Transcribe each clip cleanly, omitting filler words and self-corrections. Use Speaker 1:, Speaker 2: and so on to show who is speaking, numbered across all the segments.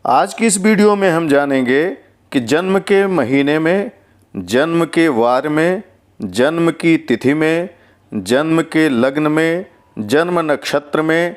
Speaker 1: आज की इस वीडियो में हम जानेंगे कि जन्म के महीने में, जन्म के वार में, जन्म की तिथि में, जन्म के लग्न में, जन्म नक्षत्र में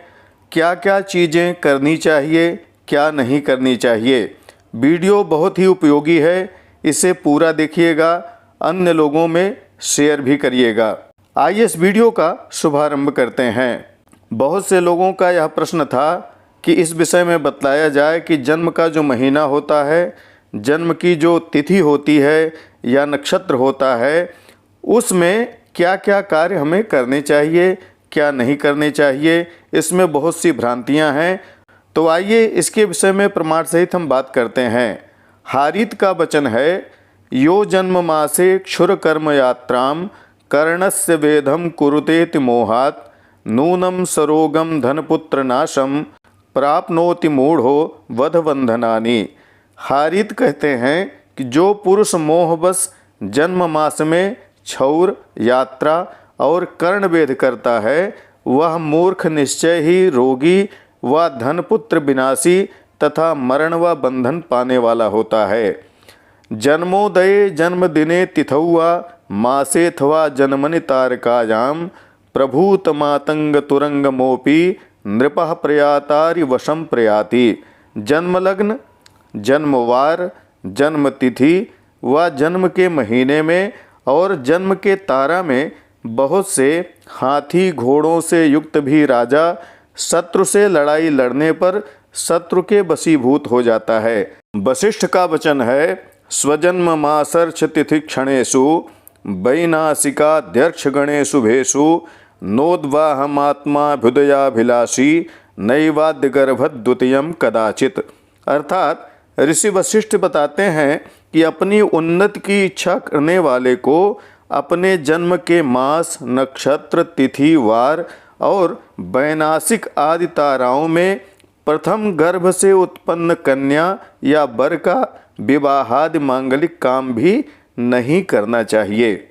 Speaker 1: क्या क्या चीज़ें करनी चाहिए, क्या नहीं करनी चाहिए। वीडियो बहुत ही उपयोगी है, इसे पूरा देखिएगा, अन्य लोगों में शेयर भी करिएगा। आइए इस वीडियो का शुभारंभ करते हैं। बहुत से लोगों का यह प्रश्न था कि इस विषय में बतलाया जाए कि जन्म का जो महीना होता है, जन्म की जो तिथि होती है या नक्षत्र होता है, उसमें क्या क्या कार्य हमें करने चाहिए, क्या नहीं करने चाहिए। इसमें बहुत सी भ्रांतियां हैं, तो आइए इसके विषय में प्रमाण सहित हम बात करते हैं। हारीत का वचन है, यो जन्म मासे क्षुर कर्म यात्राम कर्णस्य वेदम कुरुतेति मोहात् नूनम सरोगम धनपुत्र नाशम प्राप्नोति मूढ़ो वधबंधनानि। हारीत कहते हैं कि जो पुरुष मोहवश जन्म मास में क्षौर, यात्रा और कर्णवेध करता है, वह मूर्ख निश्चय ही रोगी व धनपुत्र विनाशी तथा मरण व बंधन पाने वाला होता है। जन्मोदये जन्मदिने तिथौ वा मासेथवा जन्मनि तारकायां प्रभूत मातंग तुरंगमोपि नृपः प्रयातारि वशं प्रयाति। जन्मलग्न, जन्मवार, जन्मतिथि व जन्म के महीने में और जन्म के तारा में बहुत से हाथी घोड़ों से युक्त भी राजा शत्रु से लड़ाई लड़ने पर शत्रु के वशीभूत हो जाता है। वशिष्ठ का वचन है, स्वजन्म मासर्च तिथि क्षणेषु वैनाशिकाध्यक्ष गणे शुभेषु नोद्वाहमात्माभ्युदयाभिलाषी नैवाद्य गर्भद्वितीयम कदाचित। अर्थात ऋषि वशिष्ठ बताते हैं कि अपनी उन्नति की इच्छा करने वाले को अपने जन्म के मास, नक्षत्र, तिथि, वार और वैनाशिक आदि ताराओं में प्रथम गर्भ से उत्पन्न कन्या या वर का विवाहादि मांगलिक काम भी नहीं करना चाहिए।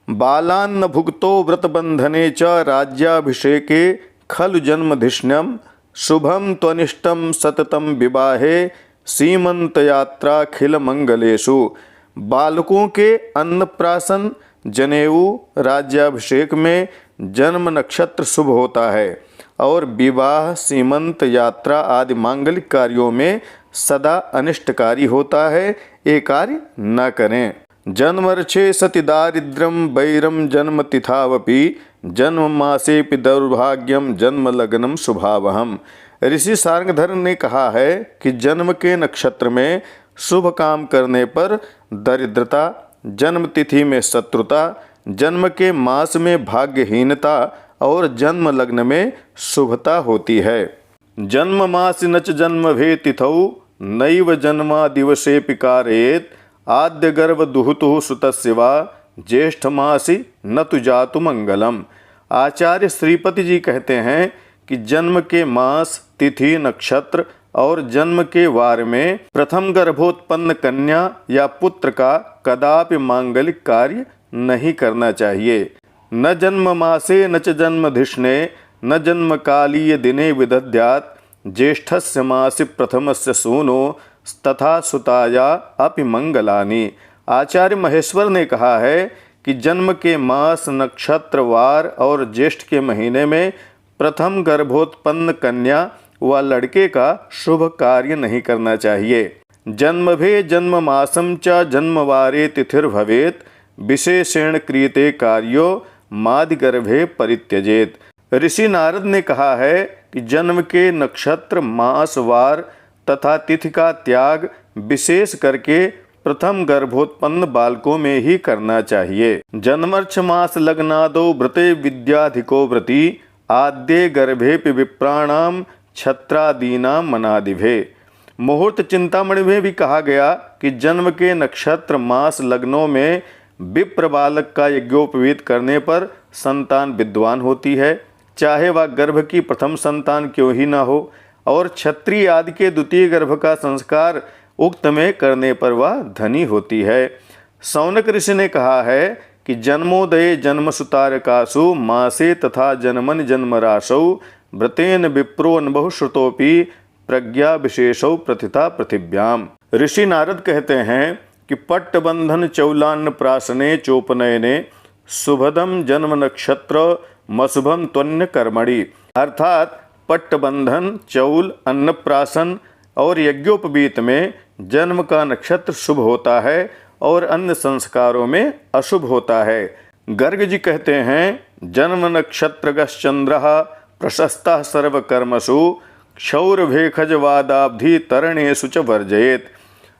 Speaker 1: बालान्न भुक्तो व्रतबंधने च राज्याभिषेके खलु जन्मधिष्ण्यम शुभम त्वनिष्टम सततम विवाहे सीमंत यात्राखिल मंगलेषु। बालकों के अन्नप्राशन, जनेऊ, राज्याभिषेक में जन्म नक्षत्र शुभ होता है और विवाह, सीमंत, यात्रा आदि मांगलिक कार्यों में सदा अनिष्टकारी होता है। ये कार्य न करें। जन्मर्षे सति दारिद्र्यम वैरम जन्म तिथावपि जन्म मासेपि दौर्भाग्यम जन्म लग्नम शुभावहम। ऋषि सारंगधर ने कहा है कि जन्म के नक्षत्र में शुभ काम करने पर दरिद्रता, जन्म तिथि में शत्रुता, जन्म के मास में भाग्यहीनता और जन्म लग्न में शुभता होती है। जन्म मास नच जन्म भे तिथौ नैव जन्मा दिवसेपि कारयेत् आद्य गर्भ दुहुतु सुतस्य वा ज्येष्ठ मासी न तु जातु मंगलम। आचार्य श्रीपति जी कहते हैं कि जन्म के मास, तिथि, नक्षत्र और जन्म के वार में प्रथम गर्भोत्पन्न कन्या या पुत्र का कदापि मांगलिक कार्य नहीं करना चाहिए। न जन्म मासे न च जन्मधिष्णे न जन्म कालीय दिने विदध्यात् ज्येष्ठस्य मासि प्रथमस्य सूनो तथा सुताया अपि मंगलानि। आचार्य महेश्वर ने कहा है कि जन्म के मास, नक्षत्र, वार और ज्येष्ठ के महीने में प्रथम गर्भोत्पन्न कन्या व लड़के का शुभ कार्य नहीं करना चाहिए। जन्मभे जन्म मासम च जन्मवारे तिथिर्भवेत् विशेषेण क्रियते कार्यो मादिगर्भे परित्यजेत। ऋषि नारद ने कहा है कि जन्म के नक्षत्र, मास, वार तथा तिथि का त्याग विशेष करके प्रथम गर्भोत्पन्न बालकों में ही करना चाहिए। जन्मर्ष मास लग्नादो व्रते विद्याधिको व्रती आद्ये गर्भेपि विप्राणाम छत्रादीनाम मनादिभे। मुहूर्त चिंतामणि में भी कहा गया कि जन्म के नक्षत्र, मास, लग्नों में विप्र बालक का यज्ञोपवीत करने पर संतान विद्वान होती है, चाहे वह गर्भ की प्रथम संतान क्यों ही न हो, और क्षत्रिय आदि के द्वितीय गर्भ का संस्कार उक्त में करने पर वह धनी होती है। सौनक ऋषि ने कहा है कि जन्मोदये जन्म सुतारकासु मासे तथा जन्मन जन्मराशौ व्रतेन विप्रो अनुभव श्रुतोपि प्रज्ञा विशेषौ प्रथिता पृथिव्याम। ऋषि नारद कहते हैं कि पट्टबंधन चौलान्न प्राशने चोपनयने शुभदम जन्म नक्षत्र मशुभम त्वन्य कर्मणि। अर्थात पट्टबंधन, चौल, अन्नप्राशन और यज्ञोपवीत में जन्म का नक्षत्र शुभ होता है और अन्य संस्कारों में अशुभ होता है। गर्ग जी कहते हैं जन्म नक्षत्रगश्चंद्रः प्रशस्तः सर्वकर्मसु क्षौरभेखजवादाब्धि तरणेषु च वर्जयेत।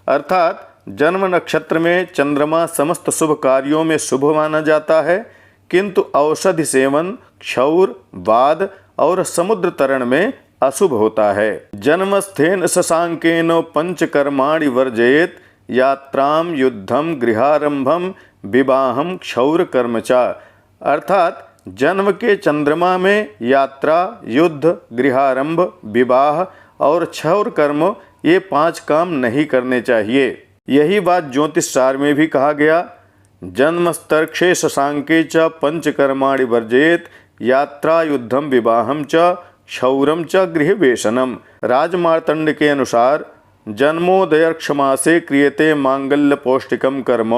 Speaker 1: अर्थात जन्म नक्षत्र में चंद्रमा समस्त शुभ कार्यों में शुभ माना जाता है, किंतु औषधि सेवन, क्षौर, वाद और समुद्र तरण में अशुभ होता है। जन्मस्थेन शशांकेन पंचकर्माणि वर्जयेत यात्राम युद्धम गृहारंभम विवाहम क्षौर कर्म च। अर्थात जन्म के चंद्रमा में यात्रा, युद्ध, गृहारंभ, विवाह और क्षौर कर्म ये 5 काम नहीं करने चाहिए। यही बात ज्योतिष सार में भी कहा गया। जन्मस्तर्क्षे शशांके च पंचकर्माणि वर्जयेत यात्रा युद्धम विवाहम च क्षौरम च गृहवेशनम। राजमार्तंड के अनुसार जन्मोदयर्क्षमासे क्रियते मांगल्य पौष्टिकम कर्म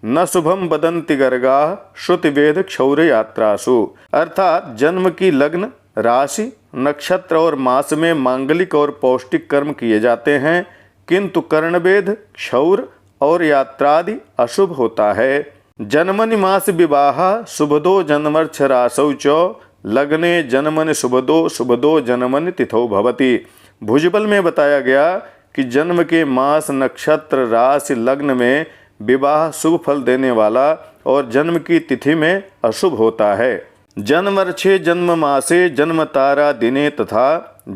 Speaker 1: न शुभम बदंति गर्गा श्रुतिवेद क्षौर यात्रासु। अर्थात जन्म की लग्न, राशि, नक्षत्र और मास में मांगलिक और पौष्टिक कर्म किए जाते हैं, किंतु कर्णवेद, क्षौर और यात्रादि अशुभ होता है। जन्मनि मास विवाह शुभदो जन्मर्छ रासौ च लग्ने जन्मनि शुभदो जन्मनि तिथौ भवति। भुजबल में बताया गया कि जन्म के मास, नक्षत्र, राशि, लग्न में विवाह शुभ फल देने वाला और जन्म की तिथि में अशुभ होता है। जन्मर्षे जन्म मासे जन्म तारा दिने तथा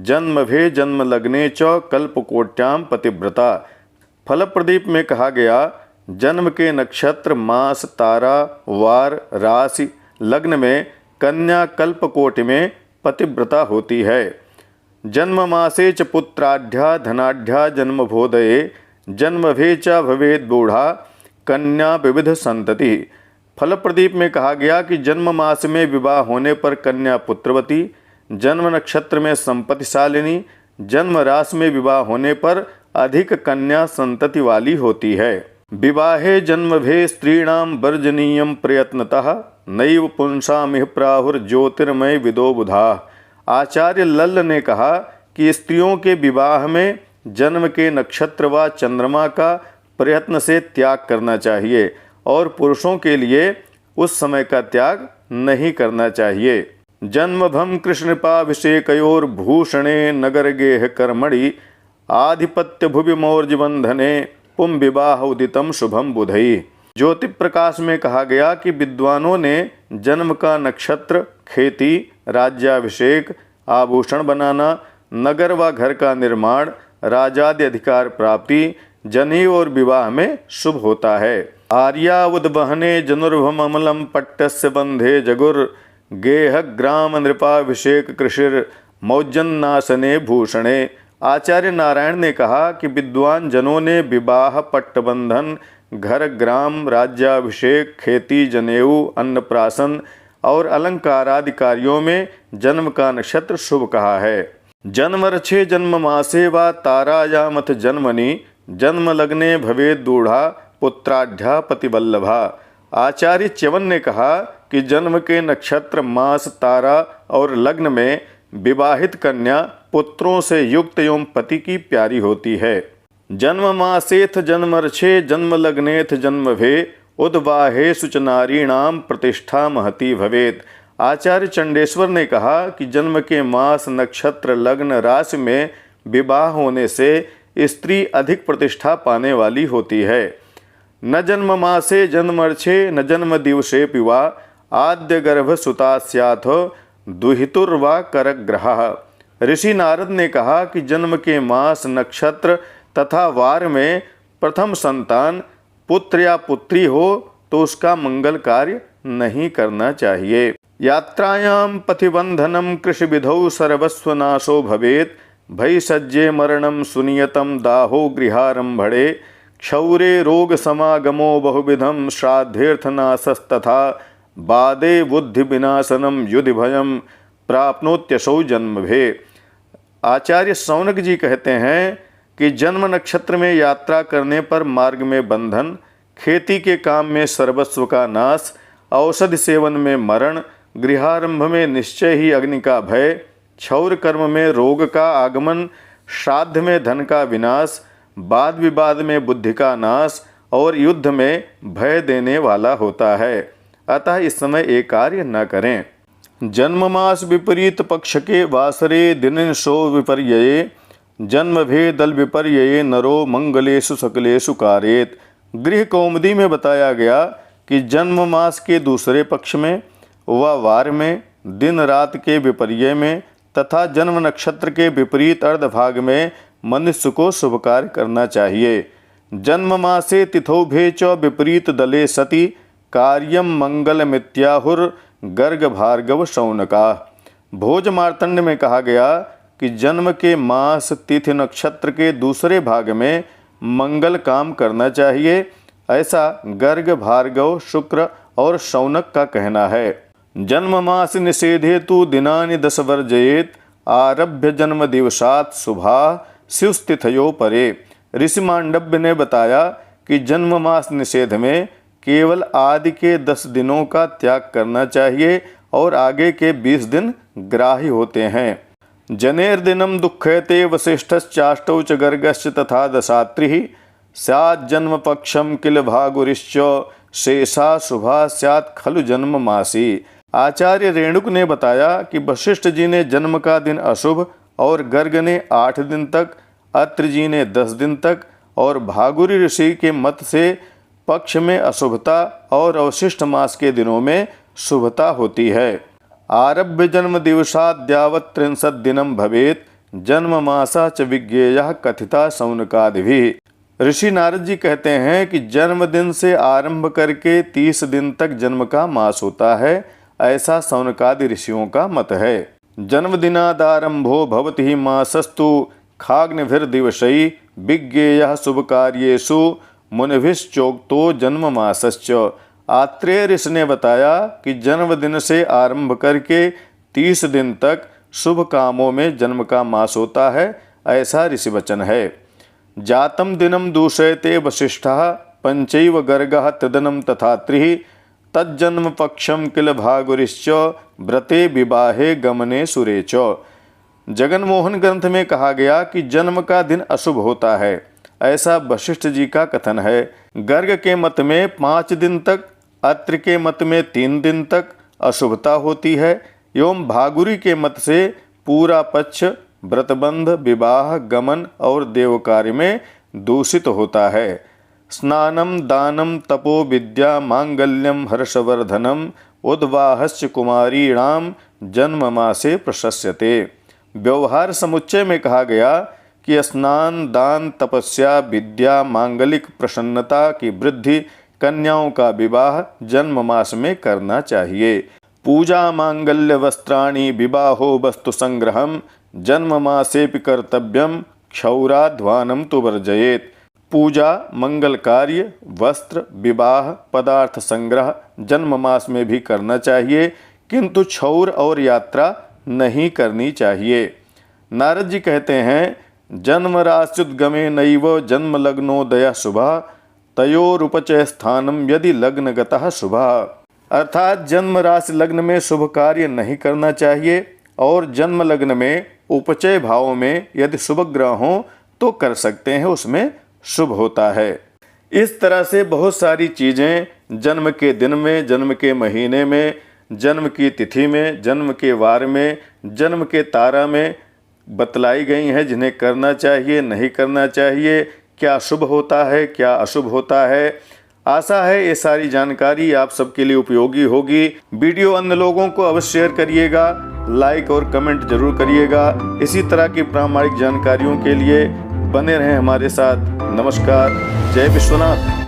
Speaker 1: जन्मभे जन्म लग्ने च कल्पकोट्याम पतिव्रता। फल प्रदीप में कहा गया जन्म के नक्षत्र, मास, तारा, वार, राशि, लग्न में कन्या कल्पकोटि में पतिव्रता होती है। जन्म मासे च पुत्राढ्या धनाढ्या जन्मभोदये जन्मभे च भवेद बूढ़ा कन्या विविध संतति। फल प्रदीप में कहा गया कि जन्म मास में विवाह होने पर कन्या पुत्रवती, जन्म नक्षत्र में संपत्तिशालिनी, जन्म राशि में विवाह होने पर अधिक कन्या संतति वाली होती है। विवाहे जन्मभे स्त्रीणाम वर्जनीयम प्रयत्नतः नैव पुंसामिह प्राहुर ज्योतिर्मय विदो बुधा। आचार्य लल्ल ने कहा कि स्त्रियों के विवाह में जन्म के नक्षत्र व चंद्रमा का प्रयत्न से त्याग करना चाहिए और पुरुषों के लिए उस समय का त्याग नहीं करना चाहिए। जन्मभम कृष्णपाभिषेकयोर भूषणे नगर गेह कर्मणि आधिपत्य भुवि मौर्जबंधने पुम विवाह उदितम शुभम बुधई। ज्योति प्रकाश में कहा गया कि विद्वानों ने जन्म का नक्षत्र, खेती, राज्याभिषेक, आभूषण बनाना, नगर व घर का निर्माण, राजादि अधिकार प्राप्ति, जनेऊ और विवाह में शुभ होता है। आर्या उद्वहने जनुर्भम अमलम पट्टस्य बंधे जगुर गेह ग्राम नृपाभिषेक कृषिर मौजन्नासने भूषणे। आचार्य नारायण ने कहा कि विद्वान जनों ने विवाह, पट्टबंधन, घर, ग्राम, राज्याभिषेक, खेती, जनेऊ, अन्नप्राशन और अलंकार आदि कार्यों में जन्म का नक्षत्र शुभ कहा है। जन्मर्षे जन्म मासे व तारायामथ जन्मनि जन्म लग्ने भवेद दूढ़ा पुत्राढ्या पतिवल्लभा। आचार्य च्यवन ने कहा कि जन्म के नक्षत्र, मास, तारा और लग्न में विवाहित कन्या पुत्रों से युक्त एवं पति की प्यारी होती है। जन्म मासेथ जन्मर्षे जन्म लग्नेथ जन्मभे उद्वाहेषु च नारीणाम प्रतिष्ठा महती भवेत। आचार्य चंडेश्वर ने कहा कि जन्म के मास, नक्षत्र, लग्न, राशि में विवाह होने से स्त्री अधिक प्रतिष्ठा पाने वाली होती है। न जन्म मासे जन्मर्षे न जन्म दिवसे पिवा आद्य गर्भ सुता स्याथ दुहितुर्वा करग्रह। ऋषि नारद ने कहा कि जन्म के मास, नक्षत्र तथा वार में प्रथम संतान पुत्र या पुत्री हो तो उसका मंगल कार्य नहीं करना चाहिए। यात्रायाम पथिबंधनम कृषि विधौ सर्वस्वनाशो भवेत भयसज्जे मरणम सुनियतम दाहो गृहारंभणे क्षौरे रोग समागमो बहुविधम श्राद्धेर्थनाशस्तथा बादे बुद्धि विनाशनम युधि भयम प्राप्नोत्यसौ जन्मभे। आचार्य शौनक जी कहते हैं कि जन्म नक्षत्र में यात्रा करने पर मार्ग में बंधन, खेती के काम में सर्वस्व का नाश, औषधि सेवन में मरण, गृहारंभ में निश्चय ही अग्नि का भय, क्षौर कर्म में रोग का आगमन, श्राद्ध में धन का विनाश, वाद विवाद में बुद्धि का नाश और युद्ध में भय देने वाला होता है। अतः इस समय एक कार्य न करें। जन्ममास विपरीत पक्ष के वासरे दिनशो विपर्यये, जन्म भेदल विपर्यये नरो मंगलेषु सकलेषु कारेत। गृह कौमुदी में बताया गया कि जन्म मास के दूसरे पक्ष में व वार में, दिन रात के विपर्य में तथा जन्म नक्षत्र के विपरीत अर्धभाग में मनुष्य को शुभ कार्य करना चाहिए। जन्म मासे तिथौभे च विपरीत दले सति कार्यम मंगलमित्याहुर गर्ग भार्गव शौनका। भोज मार्तंड में कहा गया कि जन्म के मास तिथि नक्षत्र के दूसरे भाग में मंगल काम करना चाहिए, ऐसा गर्ग भार्गव शुक्र और शौनक का कहना है। जन्म मास निषेधे तु दिनानि 10 वर्जयेत, आरभ्य जन्म दिवसात शुभा शिवस्तिथयो परे। ऋषि मांडव्य ने बताया कि जन्म मास निषेध में केवल आदि के 10 दिनों का त्याग करना चाहिए और आगे के 20 दिन ग्राही होते हैं। जनेर्दिनम दुःखयते वसिष्ठश्चाष्टौ च गर्गश्च तथा दशात्रिः, स्यात् जन्म पक्षम किल भागुरिश्च शेषा शुभा स्यात् खलु जन्म मासी। आचार्य रेणुक ने बताया कि वशिष्ठ जी ने जन्म का दिन अशुभ और गर्ग ने 8 दिन तक, अत्रि जी ने 10 दिन तक और भागुरी ऋषि के मत से पक्ष में अशुभता और अवशिष्ट मास के दिनों में शुभता होती है। आरभ्य जन्म दिवसाद्यावत् 63 दिनम भवेत, जन्म मासा च विज्ञेयः कथिता शौनकादिभिः। ऋषि नारद जी कहते हैं कि जन्मदिन से आरंभ करके 30 दिन तक जन्म का मास होता है, ऐसा शौनकादि ऋषियों का मत है। जन्मदिनादारंभो भवति मासस्तु खाग्निभिर्दिवसै, विज्ञेयः शुभ कार्येषु मुनिभिश्चोक्तो जन्म मासश्च। आत्रेय ऋषि ने बताया कि जन्मदिन से आरंभ करके 30 दिन तक शुभ कामों में जन्म का मास होता है, ऐसा ऋषि वचन है। जातम दिनम दूषयते वसिष्ठः पंचैव गर्गः तदनम तथात्रिः, तज्जन्म पक्षम किल भागुरिश्च व्रते विवाहे गमने सुरे च। जगनमोहन ग्रंथ में कहा गया कि जन्म का दिन अशुभ होता है, ऐसा वशिष्ठ जी का कथन है। गर्ग के मत में 5 दिन तक, अत्रि के मत में 3 दिन तक अशुभता होती है एवं भागुरी के मत से पूरा पक्ष व्रतबंध, विवाह, गमन और देव कार्य में दूषित होता है। स्नानम दानम तपो विद्या मांगल्यम हर्षवर्धनम उद्वाहश्च कुमारीणाम जन्म मासे प्रशस्यते। व्यवहार समुच्चय में कहा गया कि स्नान, दान, तपस्या, विद्या, मांगलिक प्रसन्नता की वृद्धि, कन्याओं का विवाह जन्म मास में करना चाहिए। पूजा मांगल्य वस्त्राणि विवाहो वस्तु संग्रहम जन्म मासेपि कर्तव्यम क्षौराध्वानम तु वर्जयेत। पूजा, मंगल कार्य, वस्त्र, विवाह, पदार्थ संग्रह जन्म मास में भी करना चाहिए, किंतु क्षौर और यात्रा नहीं करनी चाहिए। नारद जी कहते हैं, जन्म रास्युद्गमे नैव जन्म लग्नोदय शुभा, तयोरुपचय स्थानम यदि लग्नगतः शुभा। अर्थात जन्म राशि लग्न में शुभ कार्य नहीं करना चाहिए और जन्म लग्न में उपचय भाव में यदि शुभ ग्रह हो तो कर सकते हैं, उसमें शुभ होता है। इस तरह से बहुत सारी चीज़ें जन्म के दिन में, जन्म के महीने में, जन्म की तिथि में, जन्म के वार में, जन्म के तारा में बतलाई गई हैं, जिन्हें करना चाहिए, नहीं करना चाहिए, क्या शुभ होता है, क्या अशुभ होता है। आशा है ये सारी जानकारी आप सबके लिए उपयोगी होगी। वीडियो अन्य लोगों को अवश्य शेयर करिएगा, लाइक और कमेंट जरूर करिएगा। इसी तरह की प्रामाणिक जानकारियों के लिए बने रहें हमारे साथ। नमस्कार, जय विश्वनाथ।